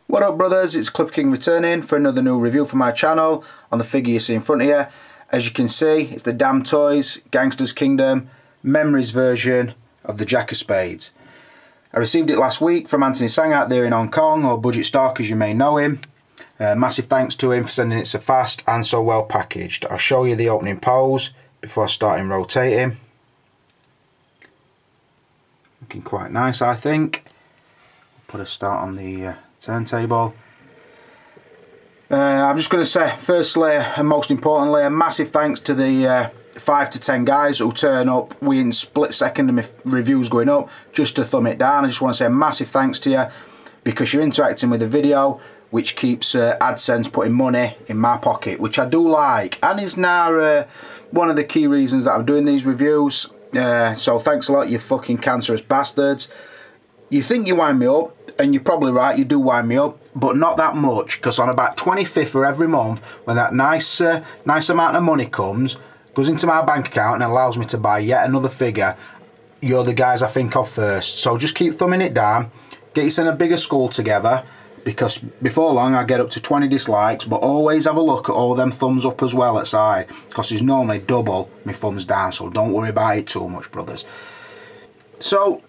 What up brothers, it's Clip King returning for another new review for my channel on the figure you see in front of you. As you can see, it's the Damn Toys Gangsters Kingdom Memories version of the Jack of Spades. I received it last week from Anthony Sang out there in Hong Kong, or Budget Stark as you may know him. Massive thanks to him for sending it so fast and so well packaged. I'll show you the opening pose before starting rotating. Looking quite nice, I think. Put a start on the turntable. I'm just going to say, firstly and most importantly, a massive thanks to the 5 to 10 guys who turn up within split second of my reviews going up just to thumb it down. I just want to say a massive thanks to you because you're interacting with the video, which keeps AdSense putting money in my pocket, which I do like, and is now one of the key reasons that I'm doing these reviews. So thanks a lot, you fucking cancerous bastards. You think you wind me up, and you're probably right, you do wind me up, but not that much, because on about 25th of every month, when that nice amount of money goes into my bank account and allows me to buy yet another figure, you're the guys I think of first. So just keep thumbing it down, get yourself a bigger skull together, because before long I get up to 20 dislikes, but always have a look at all them thumbs up as well at side, because there's normally double my thumbs down, so don't worry about it too much, brothers. So,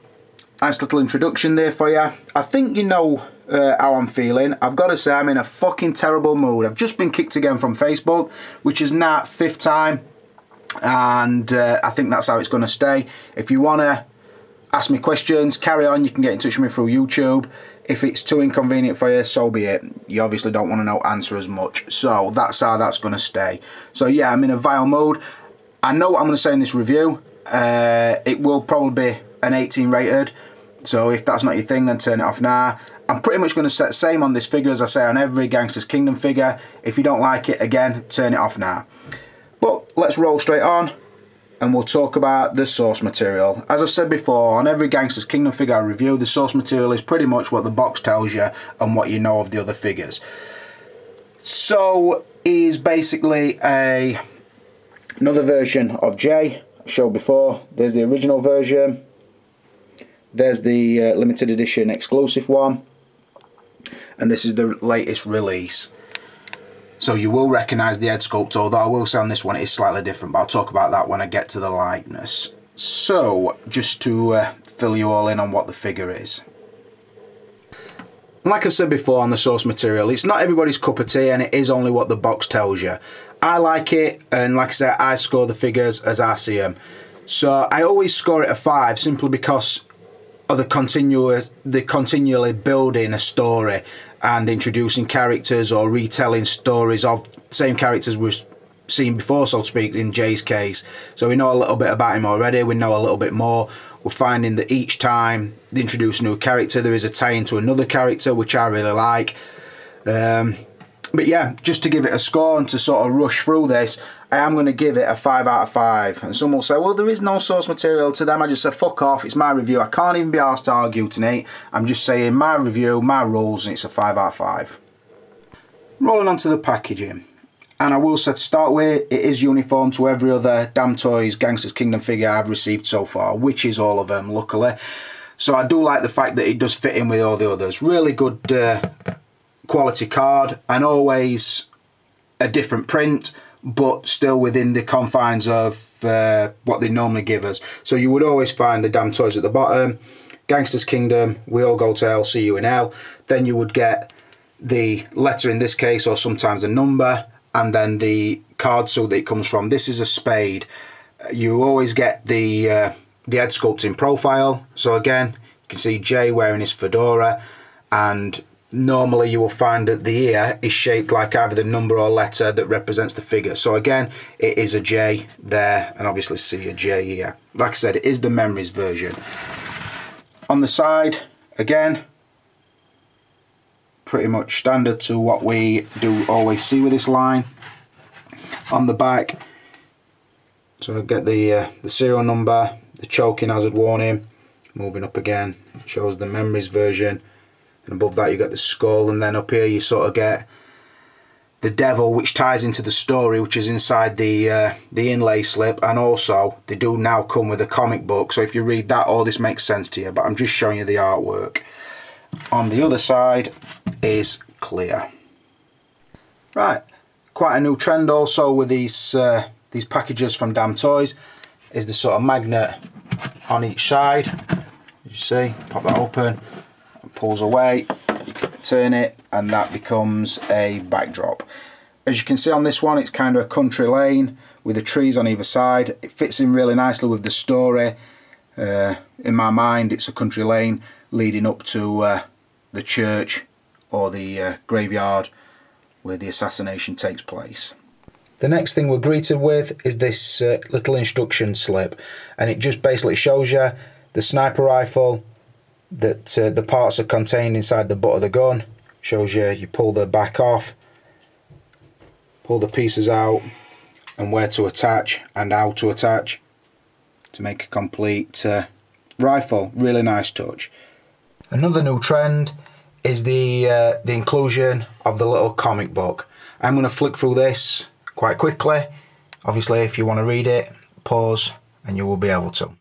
nice little introduction there for you. I think you know how I'm feeling. I've got to say I'm in a fucking terrible mood. I've just been kicked again from Facebook, which is now 5th time, and I think that's how it's going to stay. If you want to ask me questions, carry on, you can get in touch with me through YouTube. If it's too inconvenient for you, so be it. You obviously don't want to know answer as much, so that's how that's going to stay. So yeah, I'm in a vile mood. I know what I'm going to say in this review. It will probably be an 18 rated, so if that's not your thing, then turn it off now. I'm pretty much going to set the same on this figure as I say on every Gangsters Kingdom figure. If you don't like it, again, turn it off now. But let's roll straight on, and we'll talk about the source material. As I've said before, on every Gangsters Kingdom figure I review, the source material is pretty much what the box tells you and what you know of the other figures. So is basically another version of J. I showed before. There's the original version. There's the limited edition exclusive one. And this is the latest release. So you will recognise the head sculpt, although I will say on this one it is slightly different, but I'll talk about that when I get to the likeness. So, just to fill you all in on what the figure is. Like I said before on the source material, it's not everybody's cup of tea, and it is only what the box tells you. I like it, and like I said, I score the figures as I see them. So I always score it a 5, simply because of the continually building a story and introducing characters or retelling stories of same characters we've seen before, so to speak, in Jay's case. So we know a little bit about him already, we know a little bit more. We're finding that each time they introduce a new character, there is a tie into another character, which I really like. But yeah, just to give it a score and to sort of rush through this, I am going to give it a 5 out of 5. And some will say, well, there is no source material. To them, I just say, fuck off, it's my review. I can't even be asked to argue tonight. I'm just saying my review, my rules, and it's a 5 out of 5. Rolling on to the packaging. And I will say to start with, it is uniform to every other Damn Toys Gangsters Kingdom figure I've received so far, which is all of them, luckily. So I do like the fact that it does fit in with all the others. Really good quality card, and always a different print, but still within the confines of what they normally give us. So you would always find the Damn Toys at the bottom, Gangsters Kingdom, we all go to hell, see you in hell. Then you would get the letter in this case, or sometimes a number, and then the card suit that it comes from. This is a Spade. You always get the head sculpting profile. So again, you can see Jay wearing his fedora, and normally you will find that the ear is shaped like either the number or letter that represents the figure. So again, it is a J there, and obviously see a J here. Like I said, it is the Memories version. On the side, again, pretty much standard to what we do always see with this line. On the back, so I get the serial number, the choking hazard warning. Moving up again, it shows the Memories version. And above that you get the skull, and then up here you sort of get the devil, which ties into the story, which is inside the inlay slip. And also they do now come with a comic book, so if you read that, all this makes sense to you, but I'm just showing you the artwork. On the other side, is clear. Right, quite a new trend also with these packages from Damn Toys is the sort of magnet on each side. As you see, pop that open, it pulls away, you can turn it, and that becomes a backdrop. As you can see on this one, it's kind of a country lane with the trees on either side. It fits in really nicely with the story. In my mind, it's a country lane leading up to the church or the graveyard where the assassination takes place. The next thing we're greeted with is this little instruction slip, and it just basically shows you the sniper rifle, that the parts are contained inside the butt of the gun. Shows you, you pull the back off, pull the pieces out, and where to attach and how to attach to make a complete rifle. Really nice touch. Another new trend is the inclusion of the little comic book. I'm going to flick through this quite quickly. Obviously, if you want to read it, pause and you will be able to.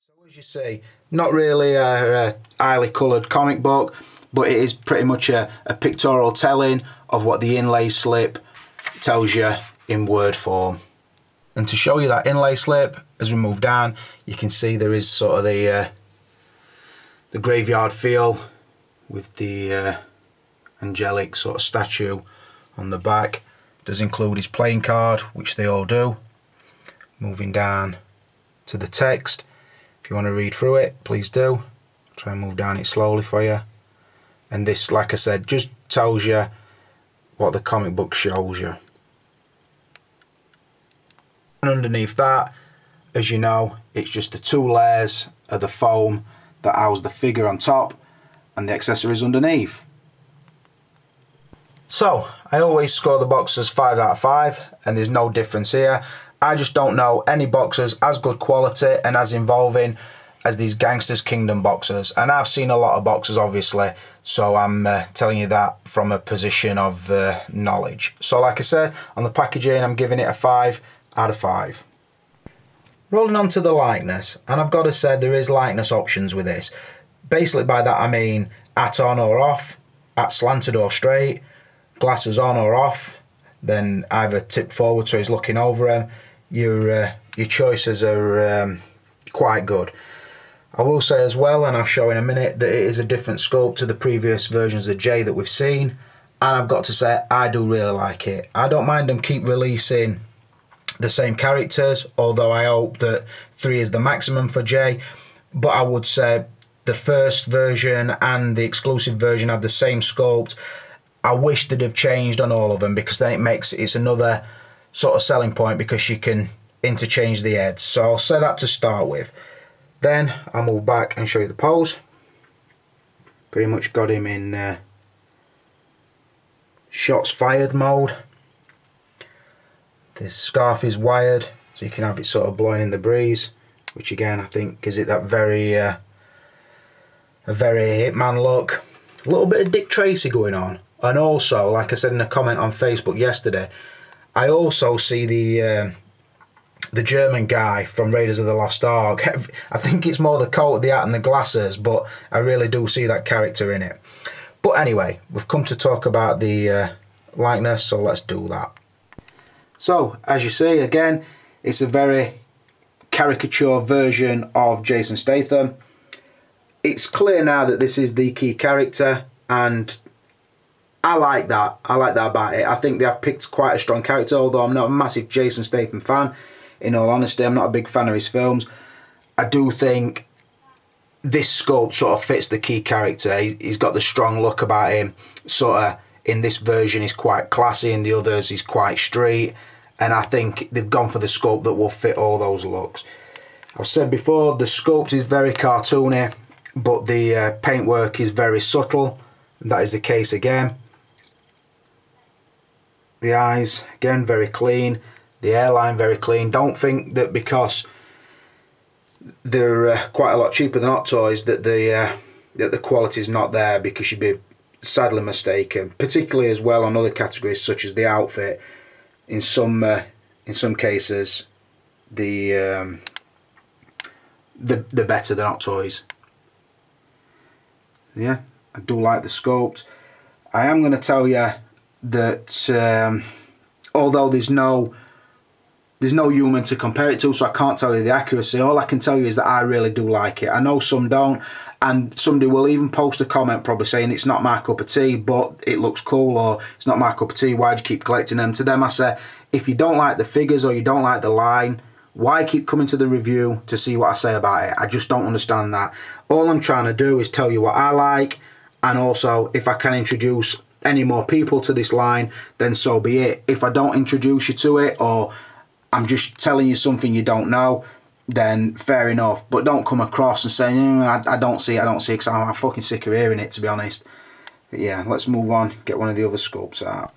So as you see, not really a highly coloured comic book, but it is pretty much a pictorial telling of what the inlay slip tells you in word form. And to show you that inlay slip, as we move down, you can see there is sort of the graveyard feel with the angelic sort of statue on the back. It does include his playing card, which they all do. Moving down to the text. If you want to read through it, please do. I'll try and move down it slowly for you. And this, like I said, just tells you what the comic book shows you. And underneath that, as you know, it's just the two layers of the foam that house the figure on top and the accessories underneath. So, I always score the boxes 5 out of 5, and there's no difference here. I just don't know any boxes as good quality and as involving as these Gangsters Kingdom boxes. And I've seen a lot of boxes, obviously, so I'm telling you that from a position of knowledge. So like I said, on the packaging, I'm giving it a 5 out of 5. Rolling on to the lightness, and I've got to say there is lightness options with this. Basically by that I mean at on or off, at slanted or straight, glasses on or off, then either tipped forward so he's looking over him. Your choices are quite good. I will say as well, and I'll show in a minute, that it is a different sculpt to the previous versions of J that we've seen, and I've got to say I do really like it. I don't mind them keep releasing the same characters, although I hope that 3 is the maximum for J, but I would say the first version and the exclusive version had the same sculpt. I wish they'd have changed on all of them, because then it's another sort of selling point, because you can interchange the heads. So I'll say that to start with. Then I'll move back and show you the pose. Pretty much got him in shots fired mode. The scarf is wired, so you can have it sort of blowing in the breeze, which again I think gives it that very a very Hitman look. A little bit of Dick Tracy going on. And also, like I said in a comment on Facebook yesterday, I also see the German guy from Raiders of the Lost Ark. I think it's more the coat, the hat and the glasses, but I really do see that character in it. But anyway, we've come to talk about the likeness, so let's do that. So, as you see, again, it's a very caricature version of Jason Statham. It's clear now that this is the key character, and I like that. I like that about it. I think they have picked quite a strong character, although I'm not a massive Jason Statham fan. In all honesty, I'm not a big fan of his films. I do think this sculpt sort of fits the key character. He's got the strong look about him. Sort of in this version he's quite classy, in the others he's quite street, and I think they've gone for the sculpt that will fit all those looks. I've said before, the sculpt is very cartoony, but the paintwork is very subtle. That is the case again. The eyes, again, very clean. The hairline, very clean. Don't think that because they're quite a lot cheaper than Hot Toys that the quality is not there, because you'd be sadly mistaken. Particularly as well on other categories such as the outfit. In some cases, the better than Hot Toys. Yeah, I do like the sculpt. I am going to tell you that although there's no human to compare it to, so I can't tell you the accuracy. All I can tell you is that I really do like it. I know some don't, and somebody will even post a comment probably saying it's not my cup of tea, but it looks cool, or it's not my cup of tea, why'd you keep collecting them? To them I say, if you don't like the figures or you don't like the line, why keep coming to the review to see what I say about it? I just don't understand that. All I'm trying to do is tell you what I like, and also if I can introduce any more people to this line, then so be it. If I don't introduce you to it, or I'm just telling you something you don't know, then fair enough. But don't come across and say, I don't see it, because I'm fucking sick of hearing it, to be honest. But yeah, let's move on, get one of the other sculpts out.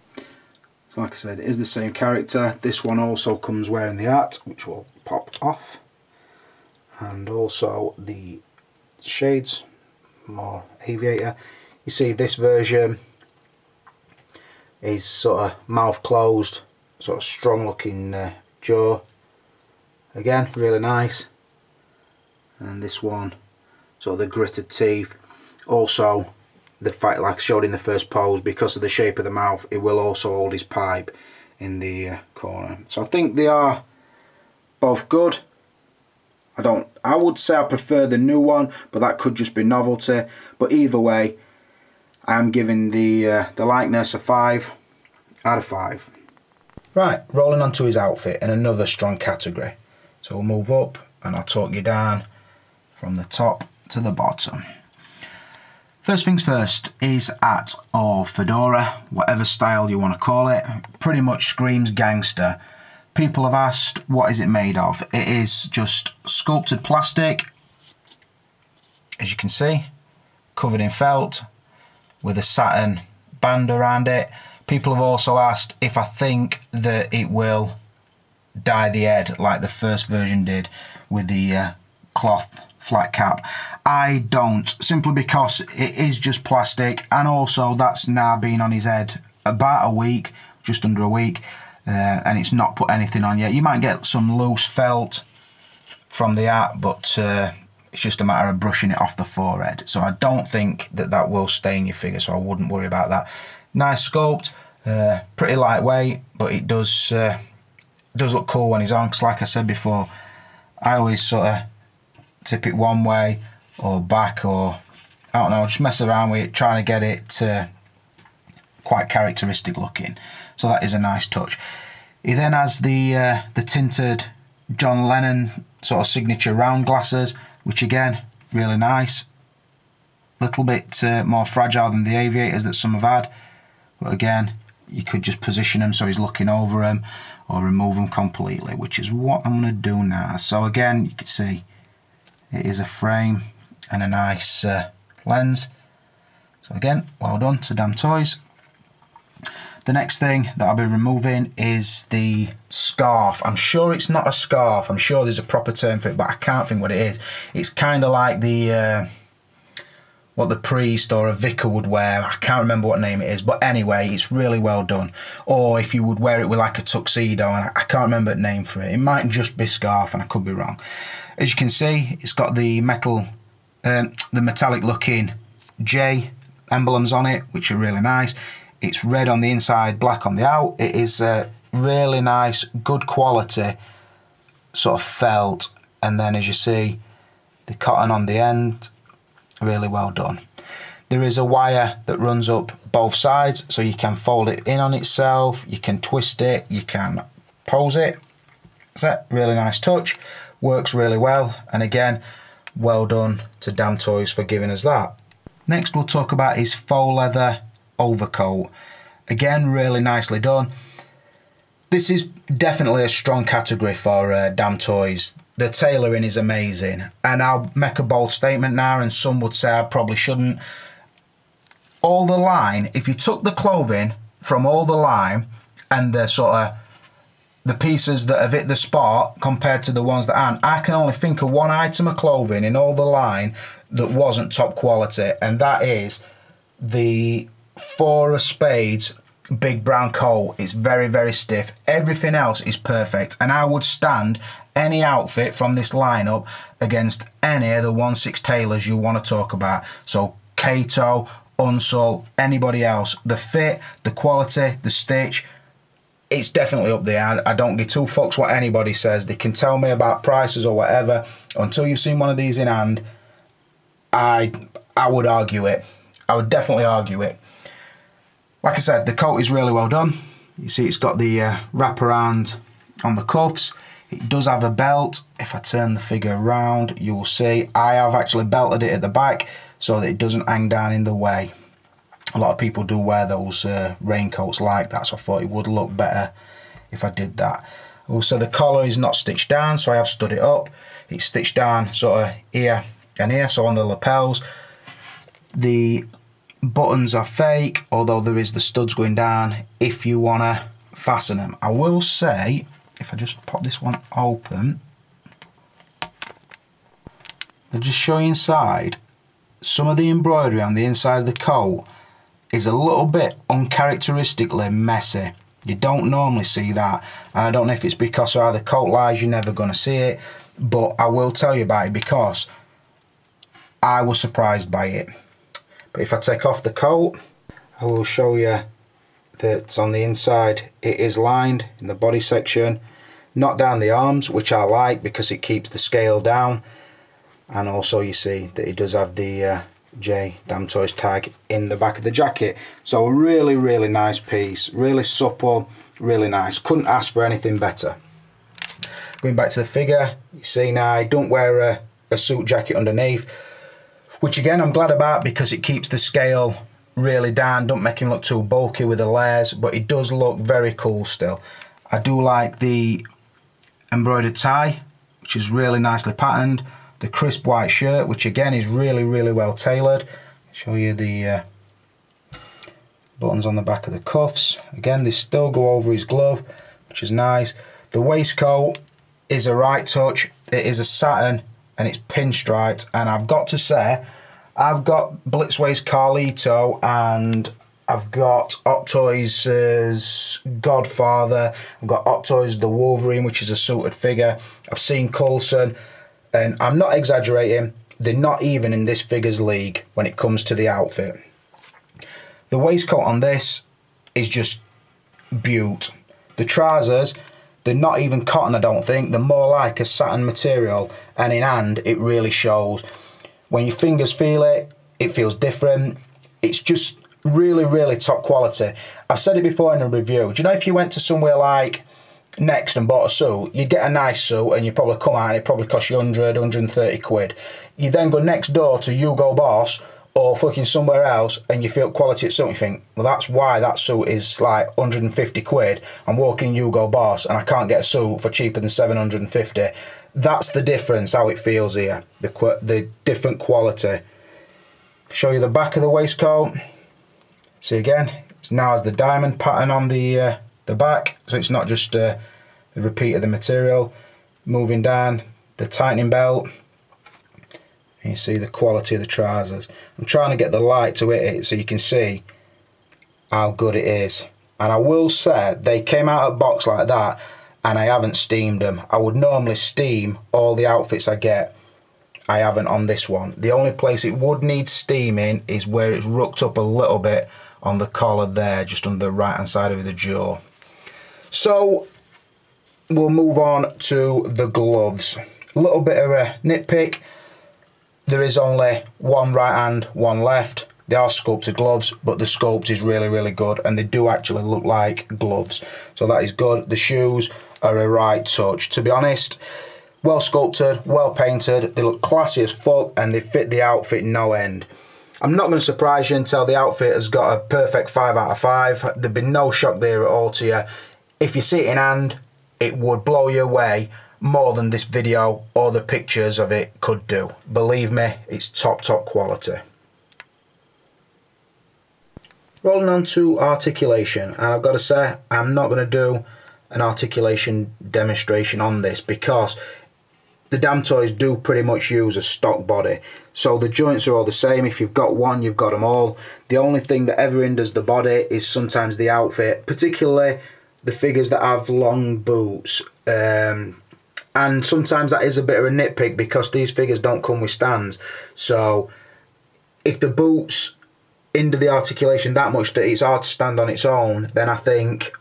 So like I said, it is the same character. This one also comes wearing the hat, which will pop off. And also the shades, more aviator. You see this version is sort of mouth closed, sort of strong looking jaw. Again, really nice. And this one, sort of the gritted teeth. Also, the fact, like I showed in the first pose, because of the shape of the mouth, it will also hold his pipe in the corner. So I think they are both good. I would say I prefer the new one, but that could just be novelty. But either way, I am giving the likeness a 5 out of 5. Right, rolling on to his outfit in another strong category. So we'll move up and I'll talk you down from the top to the bottom. First things first is hat or fedora, whatever style you want to call it. Pretty much screams gangster. People have asked, what is it made of? It is just sculpted plastic, as you can see, covered in felt with a satin band around it. People have also asked if I think that it will dye the head like the first version did with the cloth flat cap. I don't, simply because it is just plastic, and also that's now been on his head about a week, just under a week, and it's not put anything on yet. You might get some loose felt from the hat, but it's just a matter of brushing it off the forehead. So I don't think that that will stain your figure, so I wouldn't worry about that. Nice sculpt, pretty lightweight, but it does look cool when he's on, because like I said before, I always sort of tip it one way or back, or I don't know, just mess around with it, trying to get it quite characteristic looking. So that is a nice touch. He then has the tinted John Lennon sort of signature round glasses, which again, really nice. Little bit more fragile than the aviators that some have had, but again, you could just position them so he's looking over them, or remove them completely, which is what I'm going to do now. So again, you can see it is a frame and a nice lens. So again, well done to Damn Toys. The next thing that I'll be removing is the scarf. I'm sure it's not a scarf. I'm sure there's a proper term for it, but I can't think what it is. It's kind of like the what the priest or a vicar would wear. I can't remember what name it is, but anyway, it's really well done. Or if you would wear it with like a tuxedo, and I can't remember the name for it. It might just be scarf, and I could be wrong. As you can see, it's got the metallic looking J emblems on it, which are really nice. It's red on the inside, black on the out. It is really nice, good quality sort of felt, and then as you see, the cotton on the end, really well done. There is a wire that runs up both sides, so you can fold it in on itself, you can twist it, you can pose it. That's it, really nice touch, works really well, and again, well done to Damn Toys for giving us that. Next we'll talk about his faux leather overcoat. Again, really nicely done. This is definitely a strong category for Damn Toys. The tailoring is amazing, and I'll make a bold statement now, and some would say I probably shouldn't. All the line, if you took the clothing from all the line and the sort of the pieces that have hit the spot compared to the ones that aren't, I can only think of one item of clothing in all the line that wasn't top quality, and that is the Thor of Spades big brown coat. It's very, very stiff. Everything else is perfect, and I would stand any outfit from this lineup against any of the 1/6 tailors you want to talk about. So Kato, Unsol, anybody else. The fit, the quality, the stitch, it's definitely up there. I don't give two fucks what anybody says. They can tell me about prices or whatever. Until you've seen one of these in hand, I would argue it. I would definitely argue it. Like I said, the coat is really well done. You see it's got the wraparound on the cuffs. It does have a belt. If I turn the figure around, you will see I have actually belted it at the back so that it doesn't hang down in the way. A lot of people do wear those raincoats like that, so I thought it would look better if I did that. Also, the collar is not stitched down, so I have stood it up. It's stitched down sort of here and here, so on the lapels. The buttons are fake, although there is the studs going down if you want to fasten them. I will say, if I just pop this one open, I'll just show you inside. Some of the embroidery on the inside of the coat is a little bit uncharacteristically messy. You don't normally see that, and I don't know if it's because of how the coat lies, you're never going to see it, but I will tell you about it because I was surprised by it. But if I take off the coat, I will show you that on the inside it is lined in the body section, not down the arms, which I like because it keeps the scale down, and also you see that it does have the J Damn Toys tag in the back of the jacket. So a really, really nice piece, really supple, really nice. Couldn't ask for anything better. Going back to the figure, you see now I don't wear a suit jacket underneath, which again I'm glad about because it keeps the scale really down, don't make him look too bulky with the layers, but it does look very cool still. I do like the embroidered tie, which is really nicely patterned. The crisp white shirt, which again is really, really well tailored. Show you the buttons on the back of the cuffs. Again, they still go over his glove, which is nice. The waistcoat is a right touch. It is a satin and it's pinstriped, and I've got to say, I've got Blitzway's Carlito and I've got Hot Toys' Godfather. I've got Hot Toys' The Wolverine, which is a suited figure. I've seen Coulson, and I'm not exaggerating, they're not even in this figure's league when it comes to the outfit. The waistcoat on this is just beaut. The trousers, they're not even cotton, I don't think. They're more like a satin material, and in hand it really shows. When your fingers feel it, it feels different. It's just really, really top quality. I've said it before in a review. Do you know if you went to somewhere like Next and bought a suit, you'd get a nice suit and you probably come out and it probably cost you 100, 130 quid. You then go next door to Hugo Boss or fucking somewhere else and you feel quality at suit and you think, well, that's why that suit is like 150 quid. I'm walking Hugo Boss and I can't get a suit for cheaper than 750. That's the difference, how it feels here, the different quality. Show you the back of the waistcoat. See again, it now has the diamond pattern on the back, so it's not just the repeat of the material. Moving down, the tightening belt. And you see the quality of the trousers. I'm trying to get the light to hit it so you can see how good it is. And I will say, they came out of box like that and I haven't steamed them. I would normally steam all the outfits I get. I haven't on this one. The only place it would need steaming is where it's rucked up a little bit on the collar there, just on the right hand side of the jaw. So we'll move on to the gloves. A little bit of a nitpick. There is only one right hand, one left. They are sculpted gloves, but the sculpt is really, really good, and they do actually look like gloves. So that is good. The shoes are a right touch. To be honest, well sculpted, well painted. They look classy as fuck, and they fit the outfit no end. I'm not going to surprise you and tell the outfit has got a perfect 5 out of 5. There'd be no shock there at all to you. If you see it in hand, it would blow you away more than this video or the pictures of it could do. Believe me, it's top quality. Rolling on to articulation, and I've got to say, I'm not going to do an articulation demonstration on this because the damn toys do pretty much use a stock body. So the joints are all the same. If you've got one, you've got them all. The only thing that ever hinders the body is sometimes the outfit, particularly the figures that have long boots. And sometimes that is a bit of a nitpick because these figures don't come with stands. So if the boots hinder the articulation that much that it's hard to stand on its own, then I think,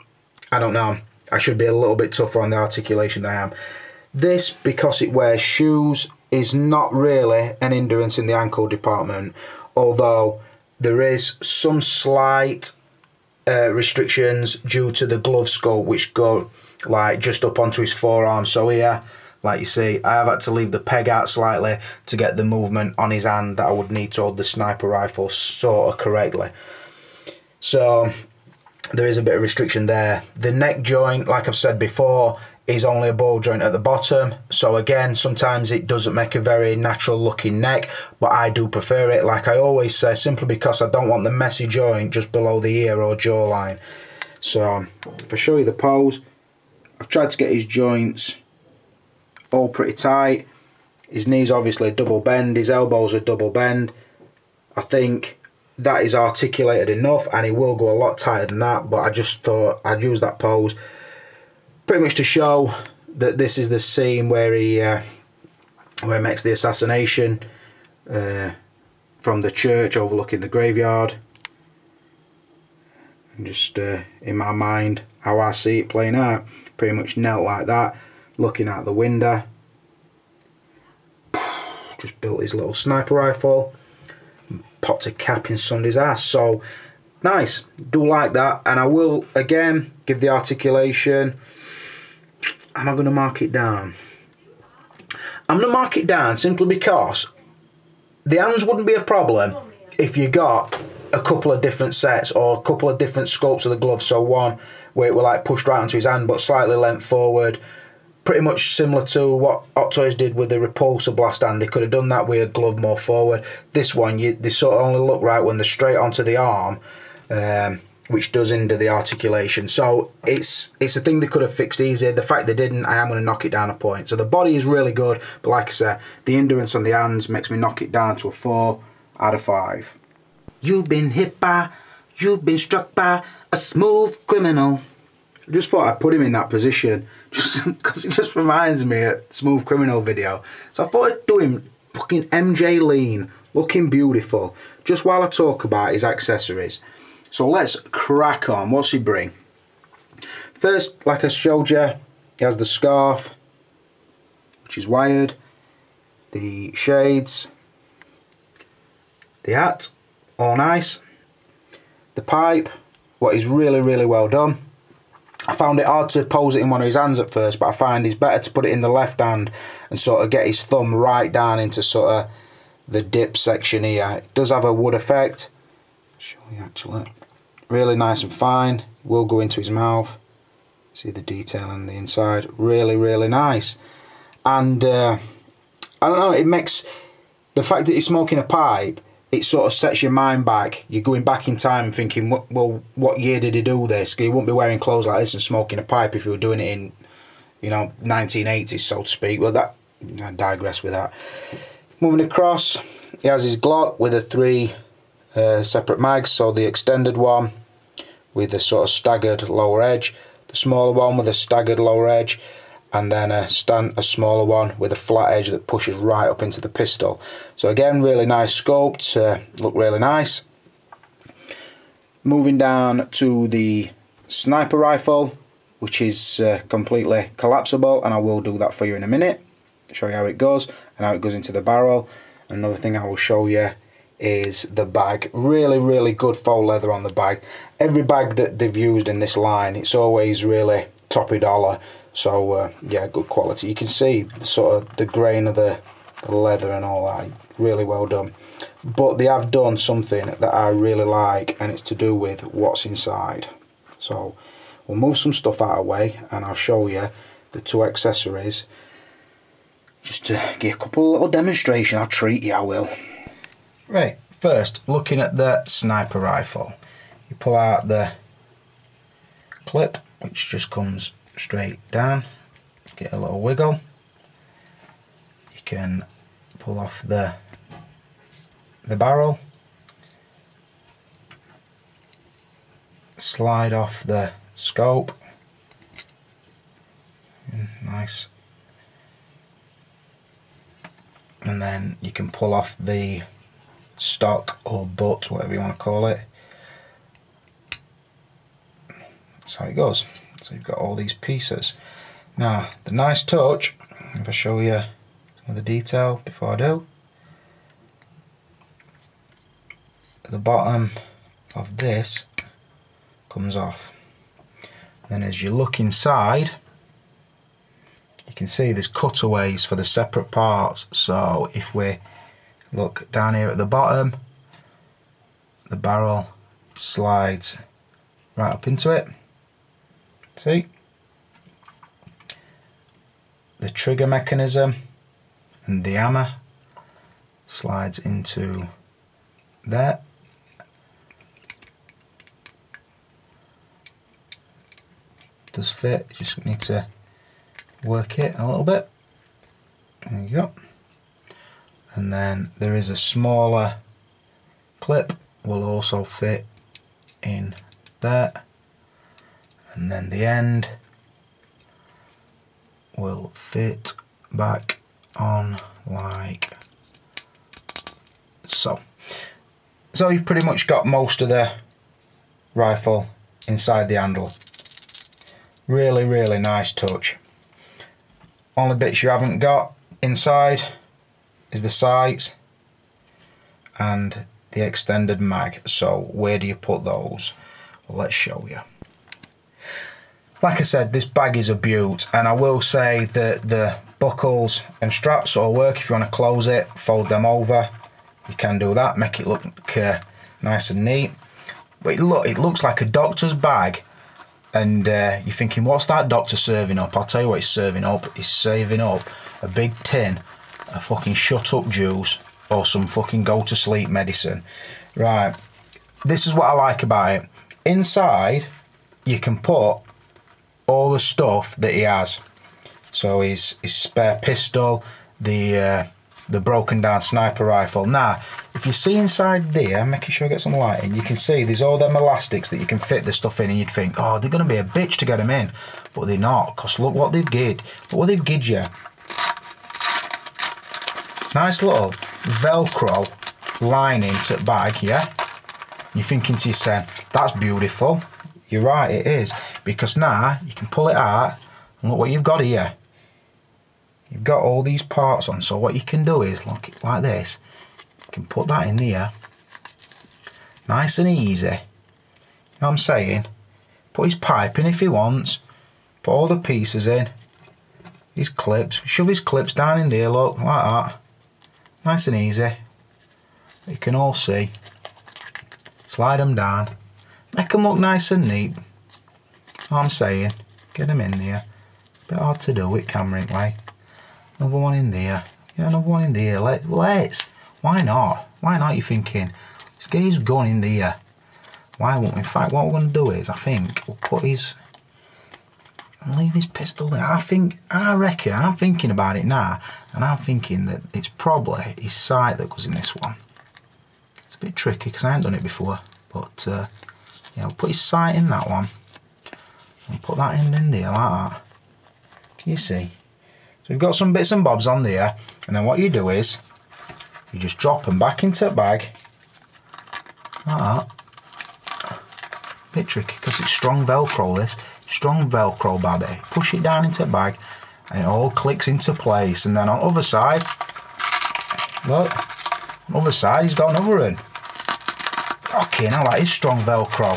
I don't know, I should be a little bit tougher on the articulation than I am. This, because it wears shoes, is not really an hindrance in the ankle department, although there is some slight restrictions due to the glove sculpt, which go like just up onto his forearm. So here, like you see, I have had to leave the peg out slightly to get the movement on his hand that I would need to hold the sniper rifle sort of correctly. So there is a bit of restriction there. The neck joint, like I've said before, is only a ball joint at the bottom. So again, sometimes it doesn't make a very natural looking neck, but I do prefer it, like I always say, simply because I don't want the messy joint just below the ear or jawline. So if I show you the pose, I've tried to get his joints all pretty tight. His knees obviously double bend, his elbows are double bend. I think that is articulated enough, and he will go a lot tighter than that, but I just thought I'd use that pose pretty much to show that this is the scene where he makes the assassination from the church overlooking the graveyard. And just in my mind, how I see it playing out, pretty much knelt like that, looking out the window. Just built his little sniper rifle, popped a cap in somebody's ass. So nice, do like that. And I will again give the articulation. Am I going to mark it down? I'm going to mark it down simply because the hands wouldn't be a problem if you got a couple of different sets or a couple of different sculpts of the glove. So one where it were like pushed right onto his hand but slightly leant forward, pretty much similar to what Hot Toys did with the repulsor blast hand. They could have done that with a glove more forward. This one, they sort of only look right when they're straight onto the arm, which does hinder the articulation. So it's a thing they could have fixed easier. The fact they didn't, I am going to knock it down a point. So the body is really good, but like I said, the hindrance on the hands makes me knock it down to a 4 out of 5. You've been hit by, you've been struck by a smooth criminal. I just thought I'd put him in that position, just because it just reminds me of Smooth Criminal video. So I thought I'd do him fucking MJ lean, looking beautiful, just while I talk about his accessories. So let's crack on. What's he bring? First, like I showed you, he has the scarf, which is wired, the shades, the hat, all nice, the pipe, what is really, really well done. I found it hard to pose it in one of his hands at first, but I find it's better to put it in the left hand and sort of get his thumb right down into sort of the dip section here. It does have a wood effect. Show you actually. Really nice and fine. Will go into his mouth. See the detail on the inside. Really, really nice. And I don't know, it makes the fact that he's smoking a pipe, it sort of sets your mind back. You're going back in time thinking, well, what year did he do this? He wouldn't be wearing clothes like this and smoking a pipe if he were doing it in, you know, 1980s, so to speak. Well, that, I digress with that. Moving across, he has his Glock with the 3 separate mags, so the extended one with a sort of staggered lower edge, the smaller one with a staggered lower edge, and then a smaller one with a flat edge that pushes right up into the pistol. So again, really nice sculpt, look really nice. Moving down to the sniper rifle, which is completely collapsible, and I will do that for you in a minute, show you how it goes and how it goes into the barrel. Another thing I will show you is the bag. Really good faux leather on the bag. Every bag that they've used in this line, it's always really toppy dollar, so yeah, good quality. You can see sort of the grain of the leather and all that, really well done. But they have done something that I really like, and it's to do with what's inside. So we'll move some stuff out of the way and I'll show you the 2 accessories, just to give a couple of little demonstration. I'll treat you, I will. Right, first, looking at the sniper rifle, you pull out the clip, which just comes straight down, get a little wiggle. You can pull off the barrel, slide off the scope, nice, and then you can pull off the stock or butt, whatever you want to call it. That's how it goes. So you've got all these pieces. Now the nice touch, if I show you some of the detail before I do, the bottom of this comes off. Then as you look inside, you can see there's cutaways for the separate parts. So if we look down here at the bottom, the barrel slides right up into it. See? The trigger mechanism and the hammer slides into there. Does fit, you just need to work it a little bit. There you go. And then there is a smaller clip, will also fit in there, and then the end will fit back on like so. So you've pretty much got most of the rifle inside the handle. Really nice touch. Only bits you haven't got inside is the sights and the extended mag. So where do you put those? Well, let's show you. Like I said, this bag is a beaut, and I will say that the buckles and straps all work. If you want to close it, fold them over, you can do that, make it look nice and neat. But it looks like a doctor's bag, and you're thinking, what's that doctor serving up? I'll tell you what he's serving up. He's serving up a big tin of fucking shut up juice or some fucking go to sleep medicine. Right, this is what I like about it. Inside you can put all the stuff that he has. So his spare pistol, the broken down sniper rifle. Now, if you see inside there, making sure I get some light in, you can see there's all them elastics that you can fit the stuff in, and you'd think, oh, they're going to be a bitch to get them in. But they're not, because look what they've given. Look what they've given you. Nice little Velcro lining to the bag, yeah? You're thinking to yourself, that's beautiful. You're right, it is. Because now you can pull it out, and look what you've got here. You've got all these parts on, so what you can do is, look, like this, you can put that in there, nice and easy. You know what I'm saying? Put his pipe in if he wants, put all the pieces in, his clips, shove his clips down in there, look, like that. Nice and easy. You can all see. Slide them down, make them look nice and neat. You know what I'm saying? Get them in there. Bit hard to do with camera way. Another one in there. Yeah, another one in there. Let's. Why not? Why not, you thinking? Let's get his gun in there. Why won't we? In fact, what we're going to do is, I think, we'll put his... leave his pistol there. I reckon, I'm thinking about it now, And I'm thinking that it's probably his sight that goes in this one. It's a bit tricky because I haven't done it before. But yeah, we'll put his sight in that one. And put that in there like that. Can you see? So we've got some bits and bobs on there. And then what you do is, you just drop them back into the bag. Like that. Bit tricky because it's strong Velcro this. Strong Velcro, baby. Push it down into the bag. And it all clicks into place. And then on the other side, look, on the other side he's got another one. Okay, now that is strong Velcro.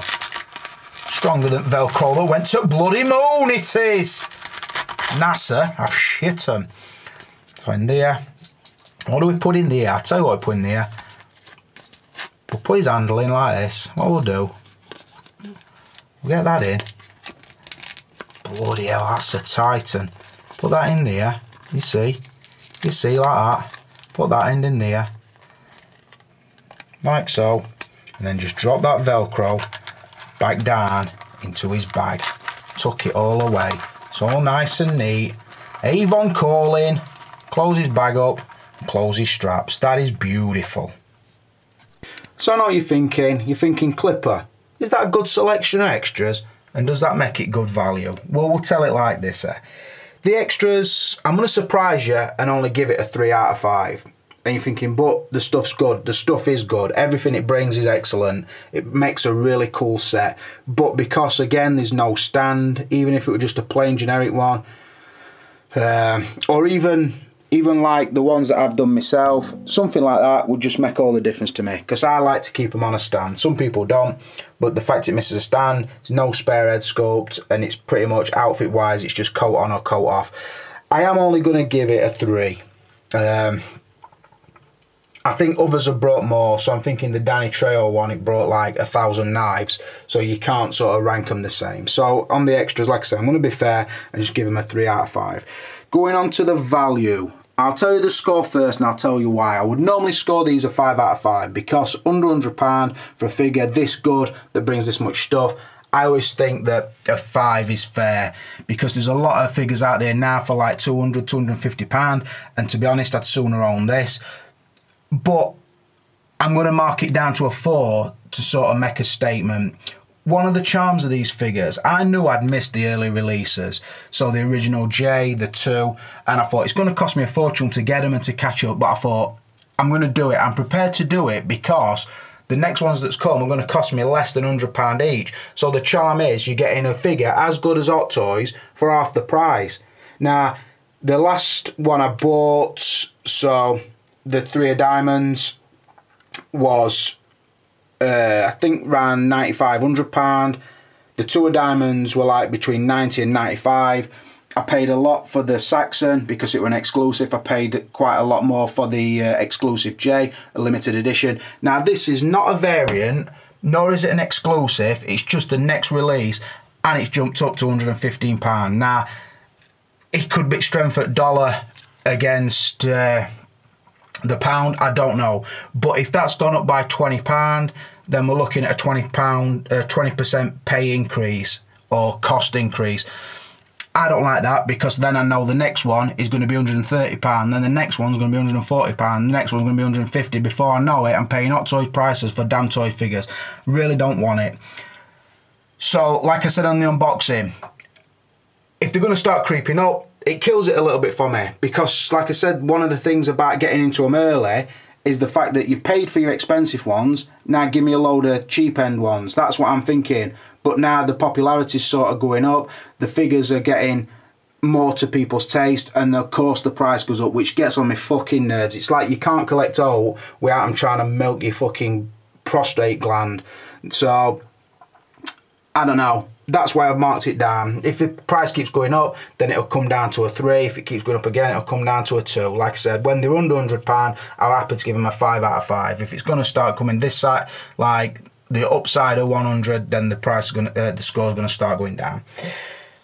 Stronger than Velcro that went to bloody moon, it is. NASA, I've shit them. So in there, what do we put in there? I'll tell you what we put in there. We'll put his handle in like this. What we'll do, we'll get that in. Bloody hell, that's a titan. Put that in there, you see like that. Put that end in there, like so, and then just drop that Velcro back down into his bag. Tuck it all away. It's all nice and neat. Avon calling, close his bag up, and close his straps. That is beautiful. So I know you're thinking Clipper, is that a good selection of extras? And does that make it good value? Well, we'll tell it like this. The extras, I'm going to surprise you and only give it a 3 out of 5. And you're thinking, but the stuff's good. The stuff is good. Everything it brings is excellent. It makes a really cool set. But because, again, there's no stand, even if it were just a plain generic one, or even like the ones that I've done myself, something like that would just make all the difference to me, because I like to keep them on a stand. Some people don't, but the fact it misses a stand, there's no spare head sculpt, and it's pretty much outfit wise, it's just coat on or coat off. I am only going to give it a 3. I think others have brought more, so I'm thinking the Danny Trejo one, it brought like 1,000 knives, so you can't sort of rank them the same. So on the extras, like I said, I'm going to be fair and just give them a 3 out of 5. Going on to the value, I'll tell you the score first and I'll tell you why. I would normally score these a 5 out of 5 because under £100 for a figure this good that brings this much stuff, I always think that a 5 is fair, because there's a lot of figures out there now for like £200, £250, and to be honest, I'd sooner own this. But I'm going to mark it down to a 4 to sort of make a statement. One of the charms of these figures, I knew I'd missed the early releases, so the original J, the 2, and I thought it's going to cost me a fortune to get them and to catch up, but I thought I'm going to do it. I'm prepared to do it because the next ones that's come are going to cost me less than £100 each. So the charm is you're getting a figure as good as Hot Toys for half the price. Now, the last one I bought, so the 3 of Diamonds, was I think around £95, £100. The 2 of Diamonds were like between 90 and 95. I paid a lot for the Saxon because it was an exclusive. I paid quite a lot more for the exclusive J, a limited edition. Now this is not a variant, nor is it an exclusive. It's just the next release, and it's jumped up to £115. Now it could be strength at dollar against the pound, I don't know, but if that's gone up by £20, then we're looking at a £20% pay increase or cost increase. I don't like that, because then I know the next one is going to be £130, then the next one's going to be £140, the next one's going to be £150. Before I know it, I'm paying Hot Toys prices for damn toy figures. Really don't want it. So, like I said on the unboxing, if they're going to start creeping up, it kills it a little bit for me, because like I said, one of the things about getting into them early is the fact that you've paid for your expensive ones, now give me a load of cheap end ones. That's what I'm thinking. But now the popularity's sort of going up, the figures are getting more to people's taste, and of course the price goes up, which gets on me fucking nerves. It's like you can't collect oat without them trying to milk your fucking prostate gland. So I don't know. That's why I've marked it down. If the price keeps going up, then it'll come down to a 3. If it keeps going up again, it'll come down to a 2. Like I said, when they're under £100, I'll happy to give them a 5 out of 5. If it's going to start coming this side, like the upside of 100, then the price is going to, the score is going to start going down.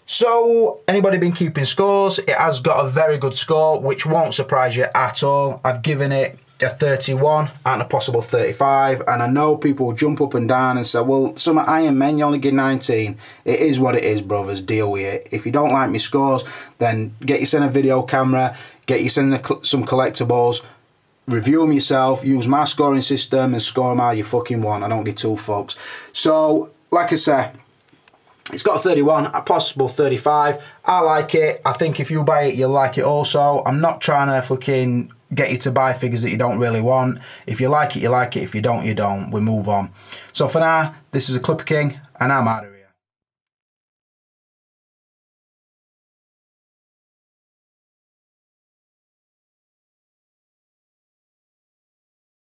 So, anybody been keeping scores? It has got a very good score, which won't surprise you at all. I've given it a 31 and a possible 35, and I know people will jump up and down and say, well, some Iron Men, you only get 19. It is what it is, brothers, deal with it. If you don't like my scores, then get yourself a video camera, get yourself some collectibles, review them yourself, use my scoring system and score them how you fucking want. I don't give two fucks. So, like I say, it's got a 31, a possible 35. I like it. I think if you buy it, you'll like it also. I'm not trying to fucking get you to buy figures that you don't really want. If you like it, you like it. If you don't, you don't. We move on. So for now, this is a Clipper King, and I'm out of here.